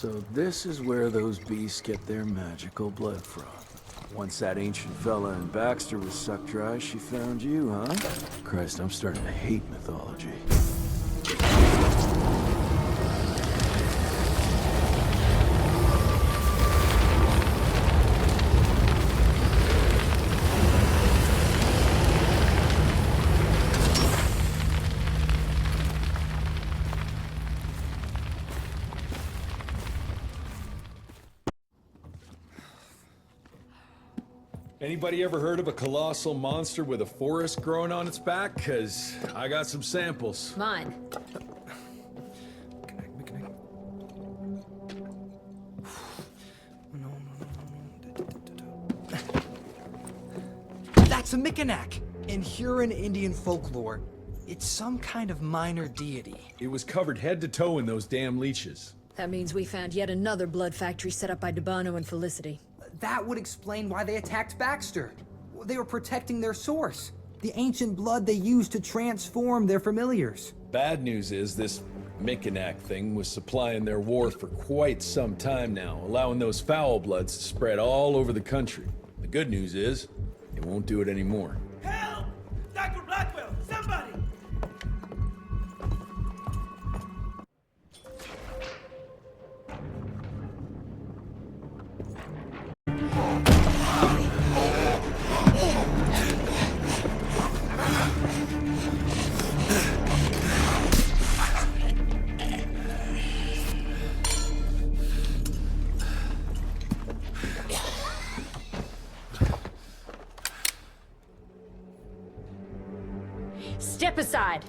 So this is where those beasts get their magical blood from. Once that ancient fella in Baxter was sucked dry, she found you, huh? Christ, I'm starting to hate mythology. Anybody ever heard of a colossal monster with a forest growing on its back? 'Cause I got some samples. Mine. That's a Mikanak! In Huron Indian folklore, it's some kind of minor deity. It was covered head to toe in those damn leeches. That means we found yet another blood factory set up by Debano and Felicity. That would explain why they attacked Baxter. They were protecting their source, the ancient blood they used to transform their familiars. Bad news is this Mikanak thing was supplying their war for quite some time now, allowing those foul bloods to spread all over the country. The good news is, it won't do it anymore. Help! Dr. Blackwell, somebody! Step aside!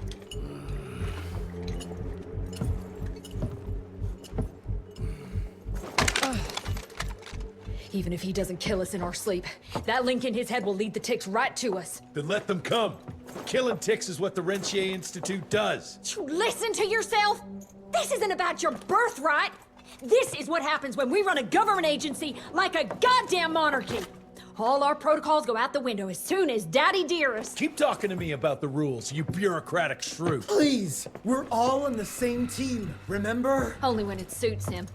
Even if he doesn't kill us in our sleep, that link in his head will lead the ticks right to us. Then let them come. Killing ticks is what the Rentier Institute does. You listen to yourself? This isn't about your birthright! This is what happens when we run a government agency like a goddamn monarchy! All our protocols go out the window as soon as Daddy Dearest... Keep talking to me about the rules, you bureaucratic shrew. Please, we're all on the same team, remember? Only when it suits him.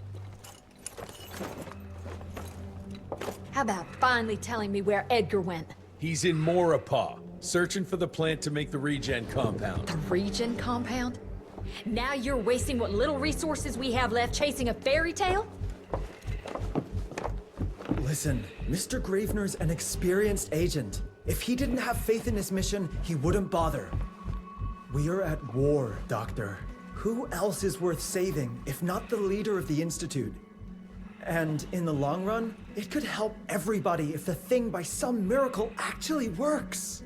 How about finally telling me where Edgar went? He's in Maurepas, searching for the plant to make the regen compound. The Regen compound? Now you're wasting what little resources we have left chasing a fairy tale? Listen, Mr. Gravener's an experienced agent. If he didn't have faith in his mission, he wouldn't bother. We are at war, Doctor. Who else is worth saving, if not the leader of the Institute? And in the long run, it could help everybody if the thing by some miracle actually works.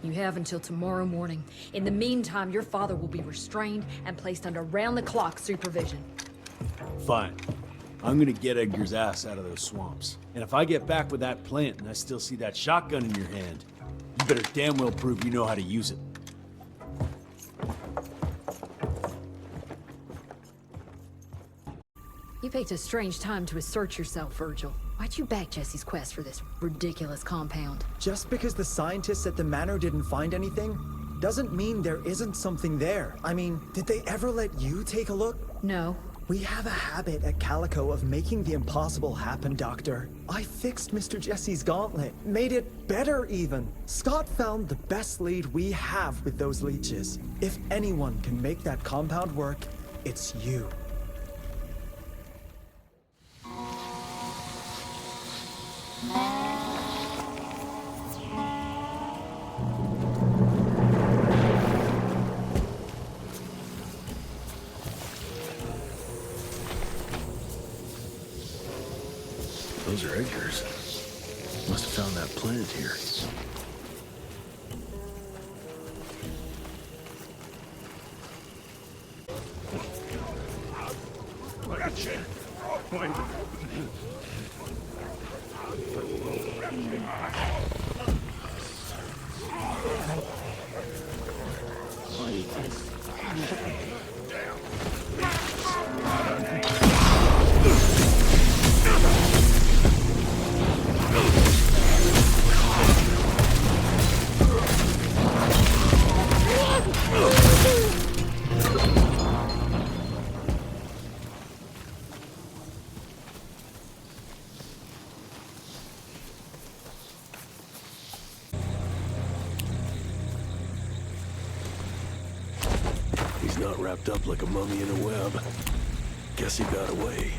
You have until tomorrow morning. In the meantime, your father will be restrained and placed under round-the-clock supervision. Fine. I'm gonna get Edgar's ass out of those swamps. And if I get back with that plant and I still see that shotgun in your hand, you better damn well prove you know how to use it. You picked a strange time to assert yourself, Virgil. Why'd you back Jesse's quest for this ridiculous compound? Just because the scientists at the manor didn't find anything, doesn't mean there isn't something there. I mean, did they ever let you take a look? No. We have a habit at Calico of making the impossible happen, Doctor. I fixed Mr. Jesse's gauntlet, made it better even. Scott found the best lead we have with those leeches. If anyone can make that compound work, it's you. Those are Edgar's. Must have found that plant here. not wrapped up like a mummy in a web. Guess he got away.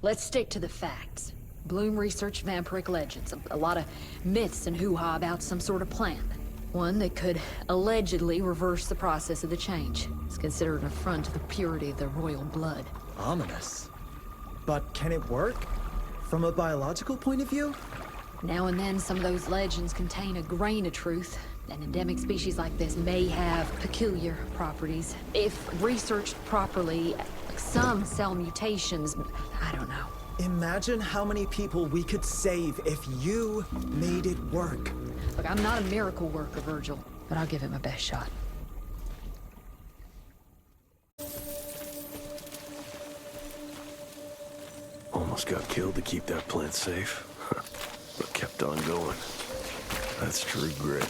Let's stick to the facts. Bloom researched vampiric legends, a lot of myths and hoo-ha about some sort of plant. One that could allegedly reverse the process of the change. It's considered an affront to the purity of the royal blood. Ominous. But can it work? From a biological point of view? Now and then, some of those legends contain a grain of truth. An endemic species like this may have peculiar properties. If researched properly, some cell mutations, I don't know. Imagine how many people we could save if you made it work. Look, I'm not a miracle worker, Virgil, but I'll give it my best shot. Almost got killed to keep that plant safe, but kept on going. That's true grit.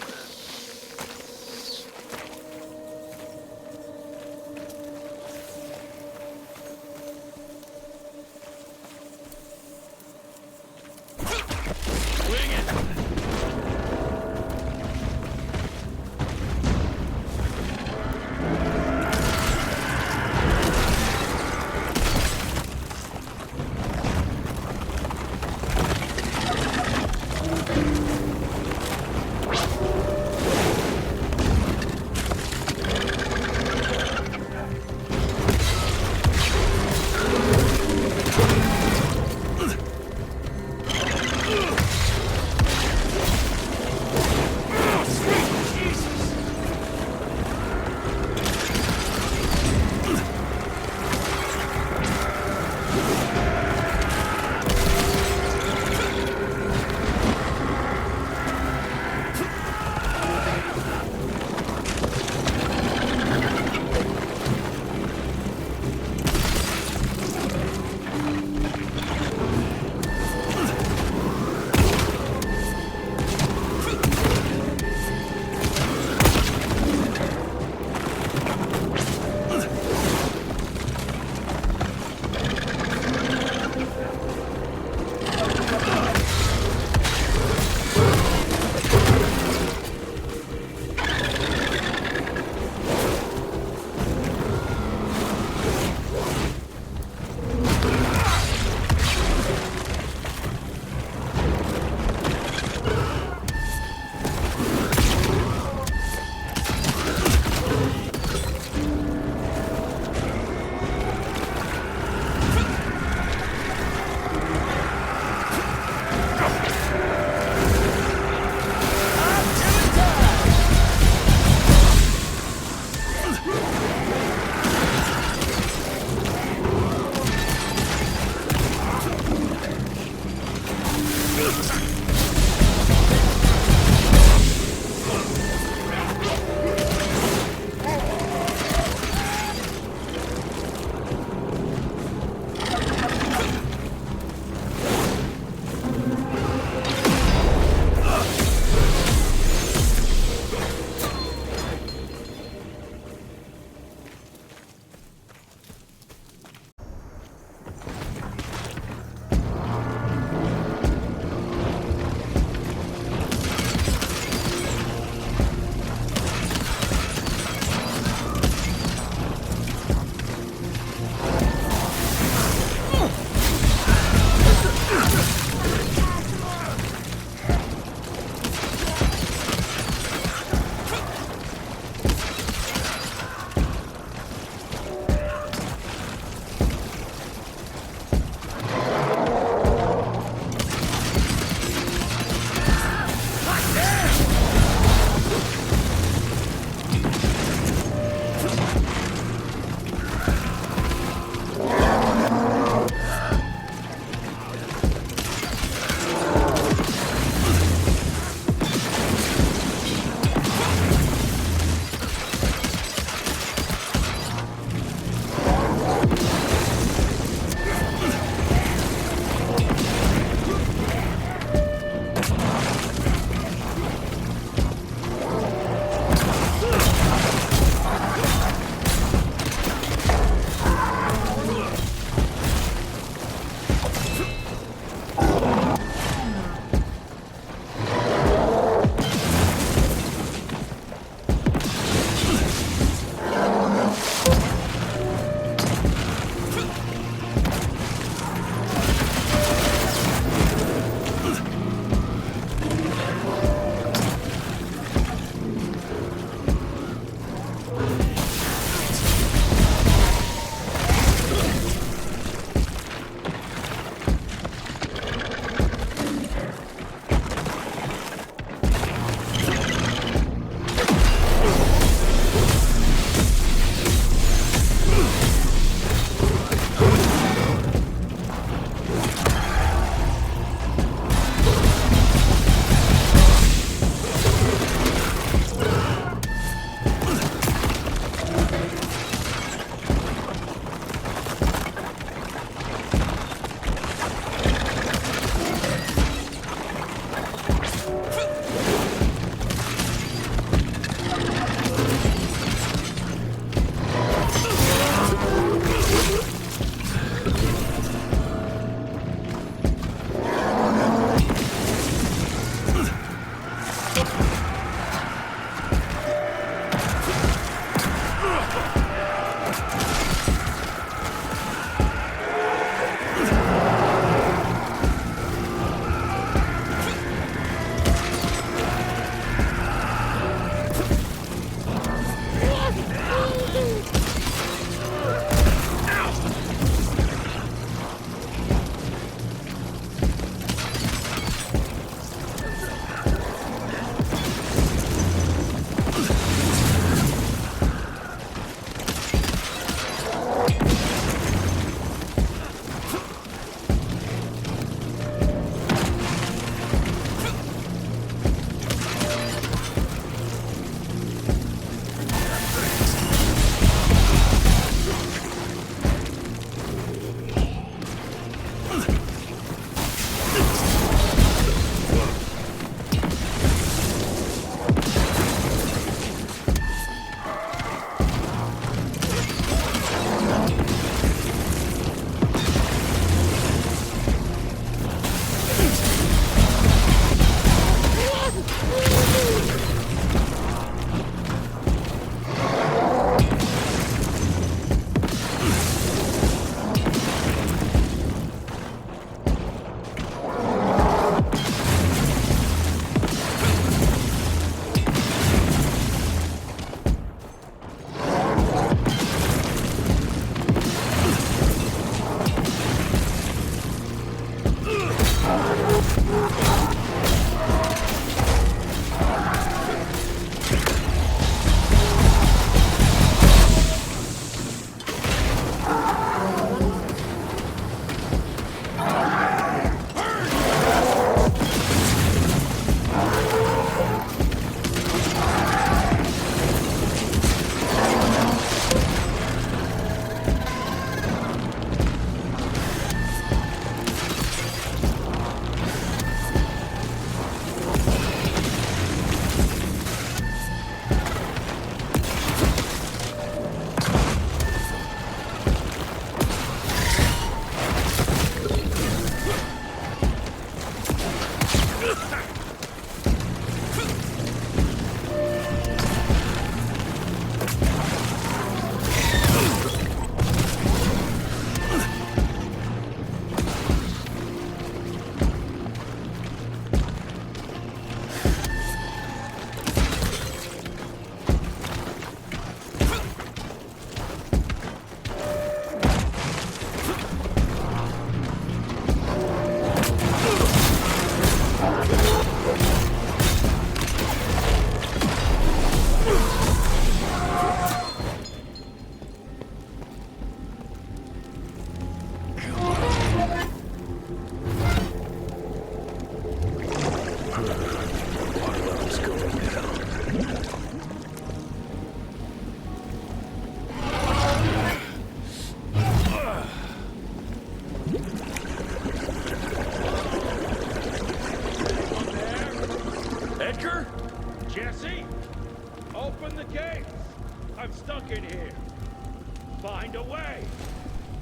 find a way.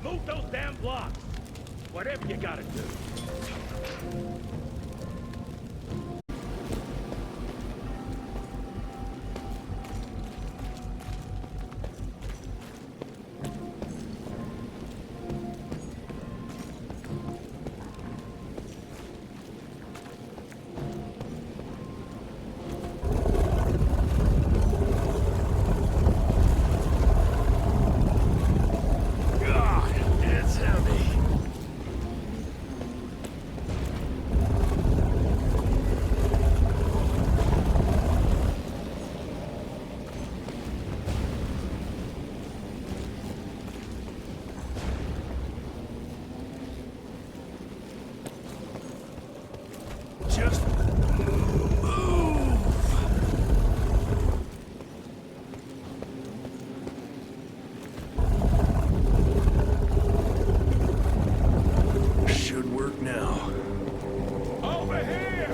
Move those damn blocks. Whatever you gotta do. God, it's heavy. Just should work now. Over here!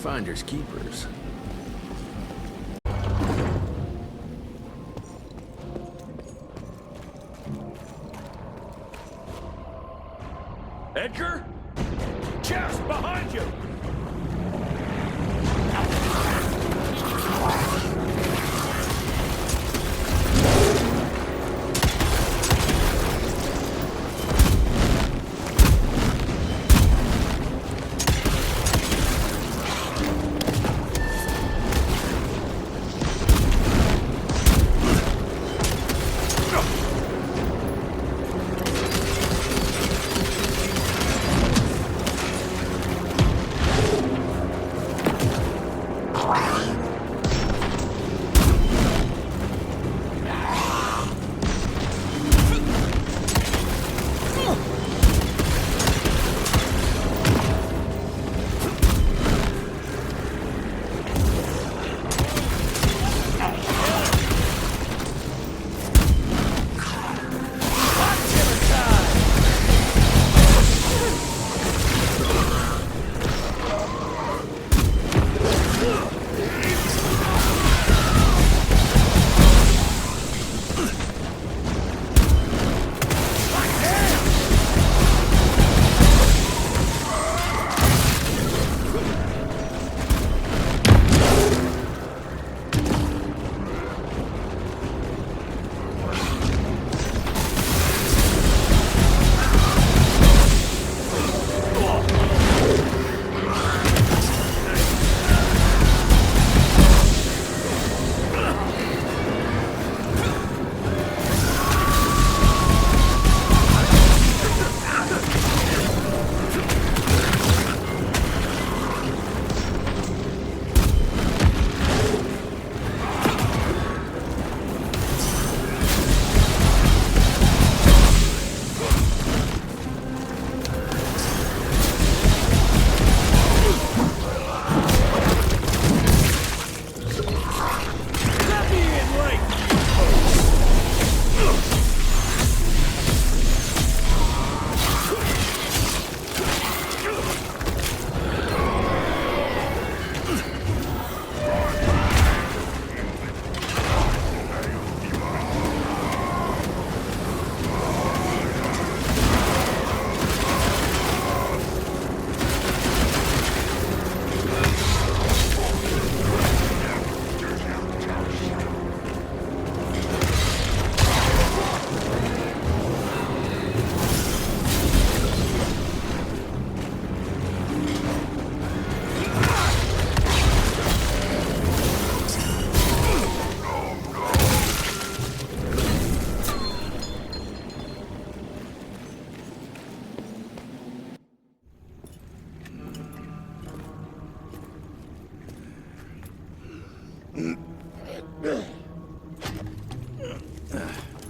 Finders keepers. Edgar? Chest behind you!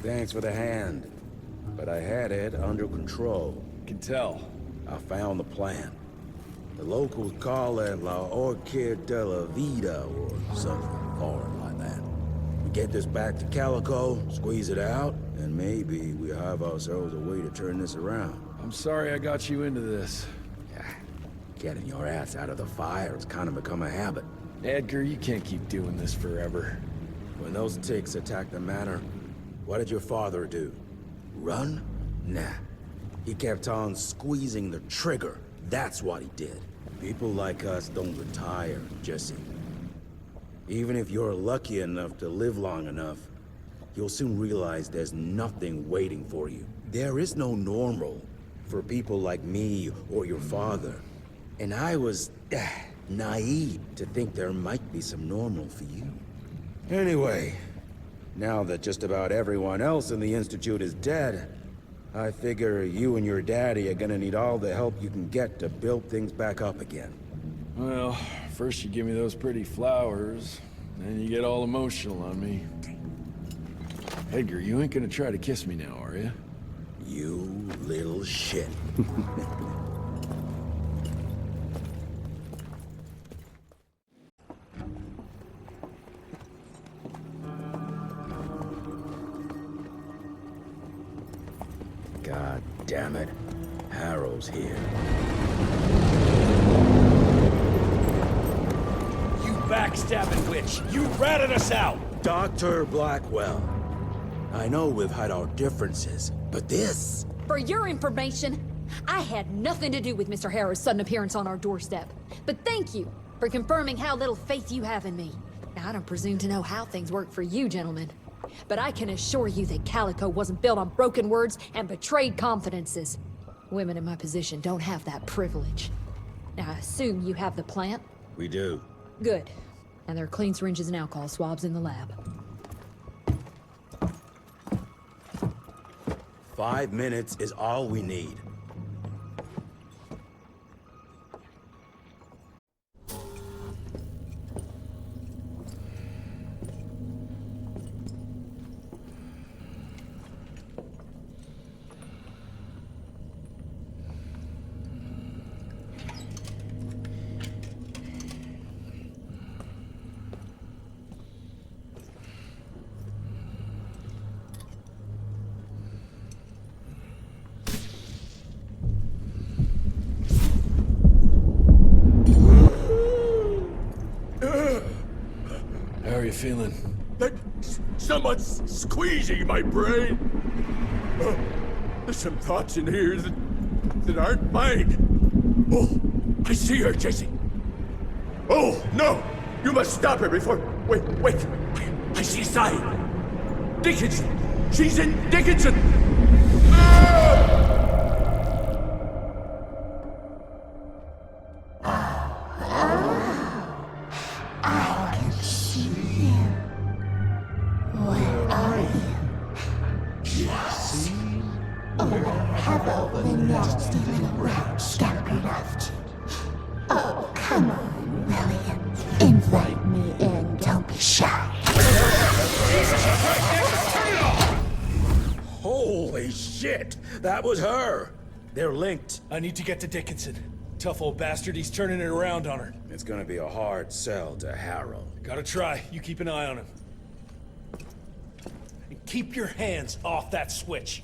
Thanks for the hand, but I had it under control. Can tell. I found the plant. The locals call it La Orchid de la Vida or something foreign like that. We get this back to Calico, squeeze it out, and maybe we have ourselves a way to turn this around. I'm sorry I got you into this. Getting your ass out of the fire has kind of become a habit. Edgar, you can't keep doing this forever. When those ticks attacked the manor, what did your father do? Run? Nah. He kept on squeezing the trigger. That's what he did. People like us don't retire, Jesse. Even if you're lucky enough to live long enough, you'll soon realize there's nothing waiting for you. There is no normal for people like me or your father. And I was naive to think there might be some normal for you. Anyway, now that just about everyone else in the Institute is dead, I figure you and your daddy are gonna need all the help you can get to build things back up again. Well, first you give me those pretty flowers, then you get all emotional on me. Edgar, you ain't gonna try to kiss me now, are you? You little shit. God damn it. Harrow's here. You backstabbing witch! You ratted us out! Dr. Blackwell. I know we've had our differences, but this... For your information, I had nothing to do with Mr. Harrow's sudden appearance on our doorstep. But thank you for confirming how little faith you have in me. Now, I don't presume to know how things work for you, gentlemen. But I can assure you that Calico wasn't built on broken words and betrayed confidences. Women in my position don't have that privilege. Now, I assume you have the plant? We do. Good. And there are clean syringes and alcohol swabs in the lab. 5 minutes is all we need. How are you feeling? Someone's squeezing my brain. There's some thoughts in here that aren't mine. Oh, I see her, Jesse. Oh, no! You must stop her before... Wait. I see sign. Dickinson! She's in Dickinson! Invite me in, don't be shy. Holy shit! That was her! They're linked. I need to get to Dickinson. Tough old bastard, he's turning it around on her. It's gonna be a hard sell to Harrow. Gotta try. You keep an eye on him. And keep your hands off that switch.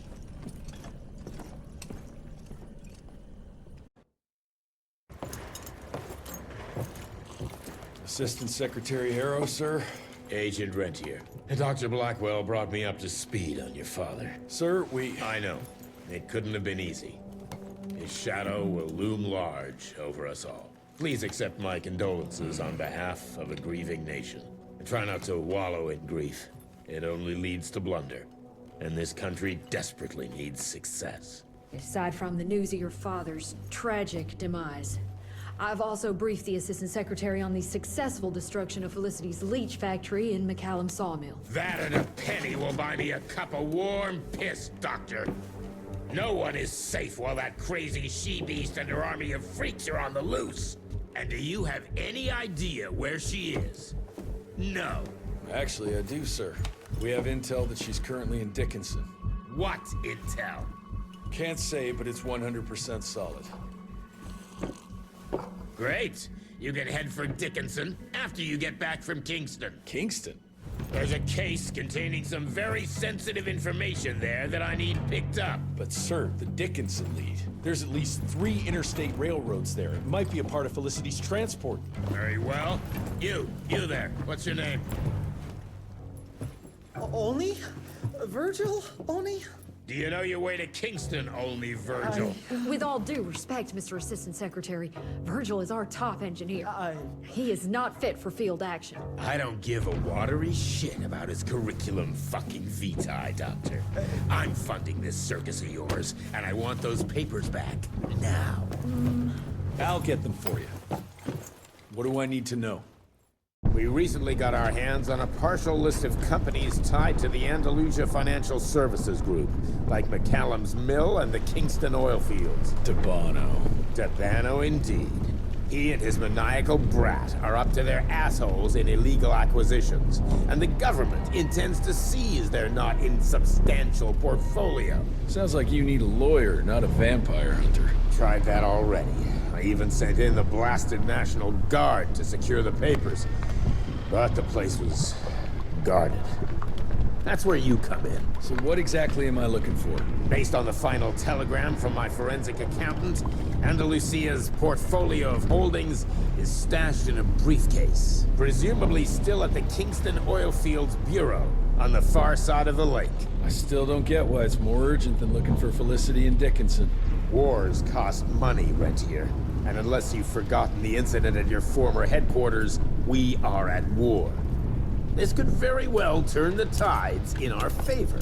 Assistant Secretary Harrow, sir? Agent Rentier. Dr. Blackwell brought me up to speed on your father. Sir, I know. It couldn't have been easy. His shadow will loom large over us all. Please accept my condolences on behalf of a grieving nation. And try not to wallow in grief. It only leads to blunder. And this country desperately needs success. Aside from the news of your father's tragic demise, I've also briefed the Assistant Secretary on the successful destruction of Felicity's leech factory in McCallum Sawmill. That and a penny will buy me a cup of warm piss, Doctor. No one is safe while that crazy she-beast and her army of freaks are on the loose. And do you have any idea where she is? No. Actually, I do, sir. We have intel that she's currently in Dickinson. What intel? Can't say, but it's 100% solid. Great. You can head for Dickinson after you get back from Kingston. Kingston? There's a case containing some very sensitive information there that I need picked up. But sir, the Dickinson lead. There's at least 3 interstate railroads there. It might be a part of Felicity's transport. Very well. You there. What's your name? Only? Virgil? Only? Do you know your way to Kingston, only Virgil? With all due respect, Mr. Assistant Secretary, Virgil is our top engineer. He is not fit for field action. I don't give a watery shit about his curriculum fucking vitae, Doctor. I'm funding this circus of yours, and I want those papers back. Now. I'll get them for you. What do I need to know? We recently got our hands on a partial list of companies tied to the Andalusia Financial Services Group, like McCallum's Mill and the Kingston oil fields. Debano. Debano indeed. He and his maniacal brat are up to their assholes in illegal acquisitions, and the government intends to seize their not insubstantial portfolio. Sounds like you need a lawyer, not a vampire hunter. Tried that already. I even sent in the blasted National Guard to secure the papers. But the place was guarded. That's where you come in. So what exactly am I looking for? Based on the final telegram from my forensic accountant, Andalusia's portfolio of holdings is stashed in a briefcase, presumably still at the Kingston Oilfields Bureau on the far side of the lake. I still don't get why it's more urgent than looking for Felicity and Dickinson. Wars cost money, Rentier. And unless you've forgotten the incident at your former headquarters, we are at war. This could very well turn the tides in our favor.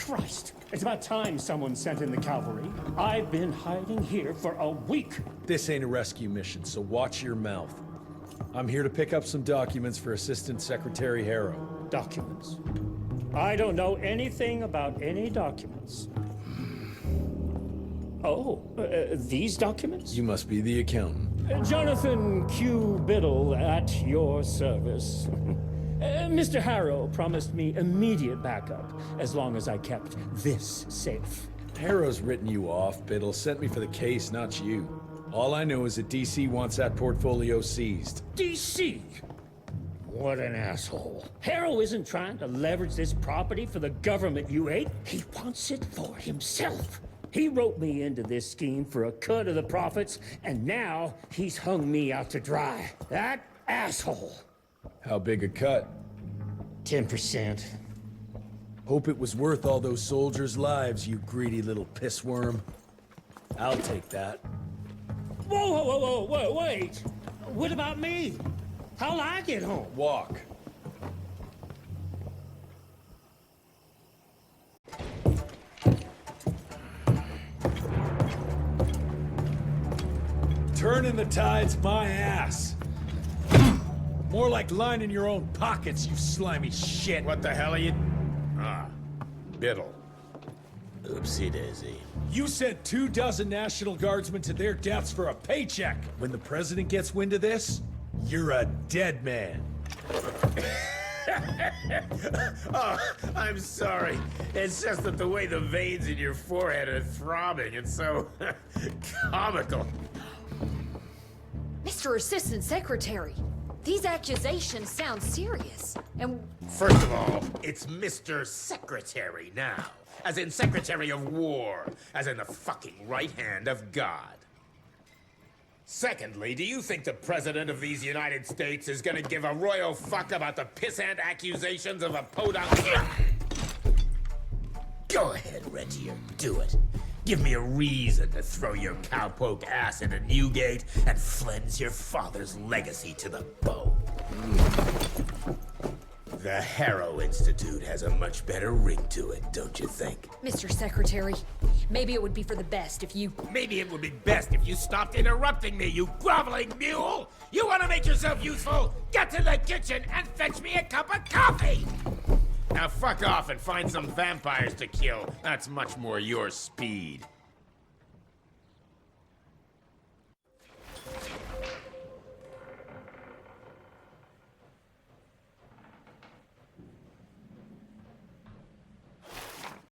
Christ! It's about time someone sent in the cavalry. I've been hiding here for a week. This ain't a rescue mission, so watch your mouth. I'm here to pick up some documents for Assistant Secretary Harrow. Documents? I don't know anything about any documents. Oh, these documents? You must be the accountant. Jonathan Q. Biddle at your service. Mr. Harrow promised me immediate backup as long as I kept this safe. Harrow's written you off, Biddle. Sent me for the case, not you. All I know is that DC wants that portfolio seized. DC? What an asshole. Harrow isn't trying to leverage this property for the government you hate. He wants it for himself. He wrote me into this scheme for a cut of the profits, and now he's hung me out to dry. That asshole. How big a cut? 10%. Hope it was worth all those soldiers' lives, you greedy little pissworm. I'll take that. Whoa, wait! What about me? How'll I get home? Walk. Turning the tide's my ass. More like lining your own pockets, you slimy shit. What the hell are you... Ah, Biddle. Oopsie daisy. You sent 24 National Guardsmen to their deaths for a paycheck. When the president gets wind of this, you're a dead man. Oh, I'm sorry. It's just that the way the veins in your forehead are throbbing, it's so comical. Mr. Assistant Secretary, these accusations sound serious. And First of all, it's Mr. Secretary now. As in Secretary of War. As in the fucking right hand of God. Secondly, do you think the President of these United States is gonna give a royal fuck about the pissant accusations of a podunk? Go ahead, Rentier, do it. Give me a reason to throw your cowpoke ass into Newgate and cleanse your father's legacy to the bone. The Harrow Institute has a much better ring to it, don't you think? Mr. Secretary, maybe it would be for the best if you... Maybe it would be best if you stopped interrupting me, you groveling mule! You want to make yourself useful? Get to the kitchen and fetch me a cup of coffee! Now fuck off and find some vampires to kill. That's much more your speed.